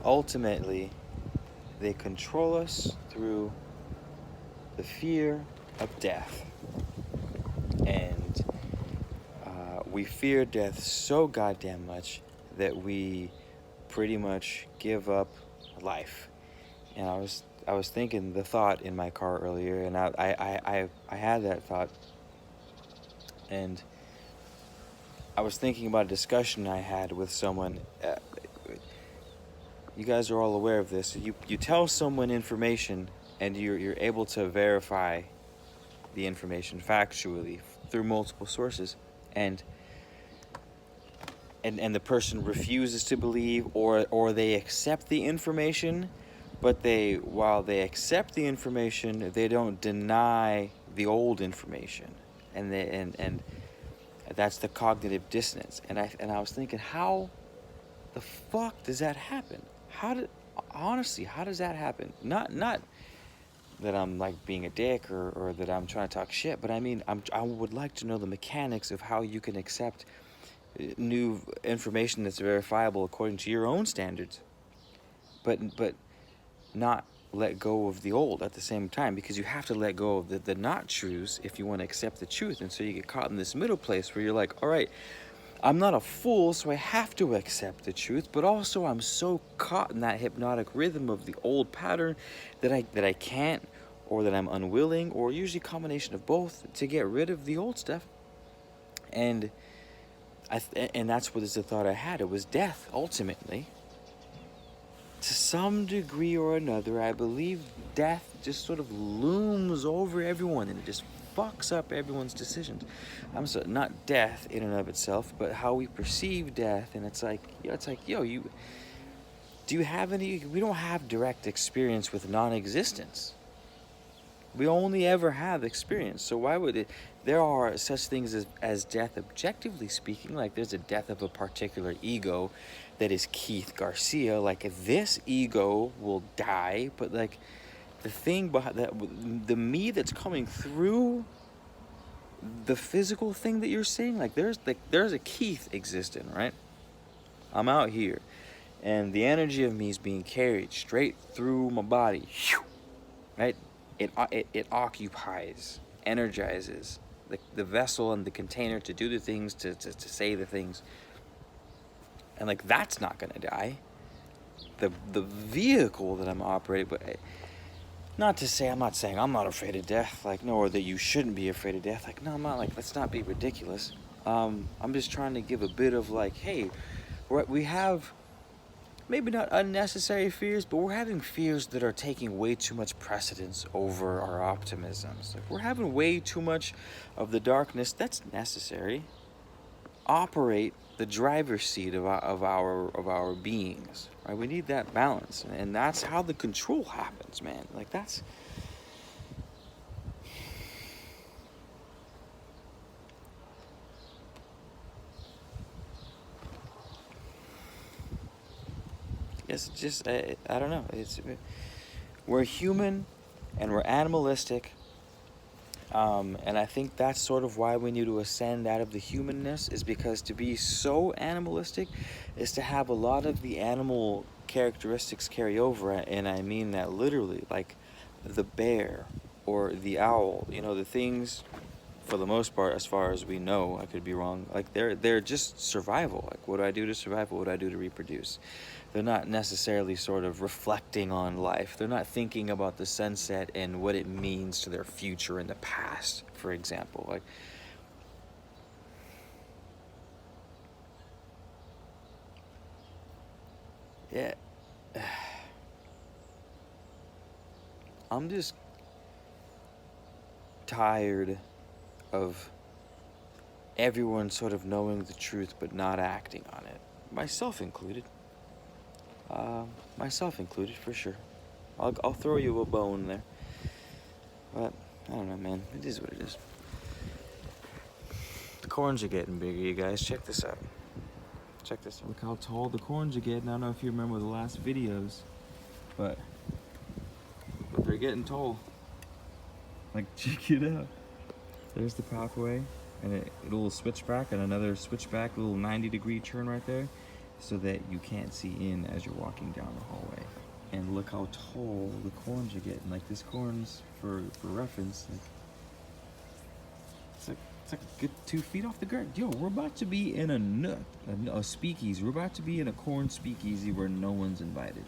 ultimately, they control us through the fear of death. And we fear death so goddamn much that we pretty much give up life. And I was thinking the thought in my car earlier, and I had that thought, and I was thinking about a discussion I had with someone. You guys are all aware of this. You tell someone information, and you're able to verify the information factually through multiple sources, and the person refuses to believe, or they accept the information, but while they accept the information, they don't deny the old information, and that's the cognitive dissonance. And I was thinking, how the fuck does that happen? Honestly, how does that happen? Not that I'm like being a dick or that I'm trying to talk shit, but I mean, I would like to know the mechanics of how you can accept new information that's verifiable according to your own standards, but not let go of the old at the same time, because you have to let go of the not truths if you want to accept the truth. And so you get caught in this middle place where you're like, all right, I'm not a fool, so I have to accept the truth, but also I'm so caught in that hypnotic rhythm of the old pattern that I can't, or that I'm unwilling, or usually a combination of both, to get rid of the old stuff. And that's what is the thought I had. It was death, ultimately. To some degree or another, I believe death just sort of looms over everyone, and it just fucks up everyone's decisions. Not death in and of itself, but how we perceive death. And it's like, we don't have direct experience with non-existence. We only ever have experience. So why would it? There are such things as death, objectively speaking. Like there's a death of a particular ego that is Keith Garcia. Like this ego will die, but like the thing behind that, the me that's coming through the physical thing that you're seeing, like there's a Keith existing, right? I'm out here, and the energy of me is being carried straight through my body, right? It occupies, energizes the vessel and the container to do the things, to say the things. And like that's not gonna die. The vehicle that I'm operating, but I'm not saying I'm not afraid of death, like no, or that you shouldn't be afraid of death. Like no, I'm not. Like let's not be ridiculous. I'm just trying to give a bit of like, hey, we have maybe not unnecessary fears, but we're having fears that are taking way too much precedence over our optimisms. Like we're having way too much of the darkness that's necessary operate the driver's seat of our beings, right? We need that balance, and that's how the control happens, man. Like that's it's just I don't know. We're human, and we're animalistic. And I think that's sort of why we need to ascend out of the humanness, is because to be so animalistic is to have a lot of the animal characteristics carry over, and I mean that literally, like the bear or the owl, the things, for the most part, as far as we know, I could be wrong, like they're just survival. Like what do I do to survive? What do I do to reproduce? They're not necessarily sort of reflecting on life. They're not thinking about the sunset and what it means to their future in the past, for example. Like, yeah. I'm just tired of everyone sort of knowing the truth but not acting on it. Myself included. Myself included, for sure. I'll throw you a bone there. But, I don't know, man. It is what it is. The corns are getting bigger, you guys. Check this out. Check this out. Look how tall the corns are getting. I don't know if you remember the last videos, but they're getting tall. Like, check it out. There's the pathway, and a little switchback, and another switchback, a little 90-degree turn right there. so that you can't see in as you're walking down the hallway. And look how tall the corns are getting. Like this corn's for reference, like it's like a good 2 feet off the ground. Yo, we're about to be in a nook, a speakeasy. We're about to be in a corn speakeasy where no one's invited.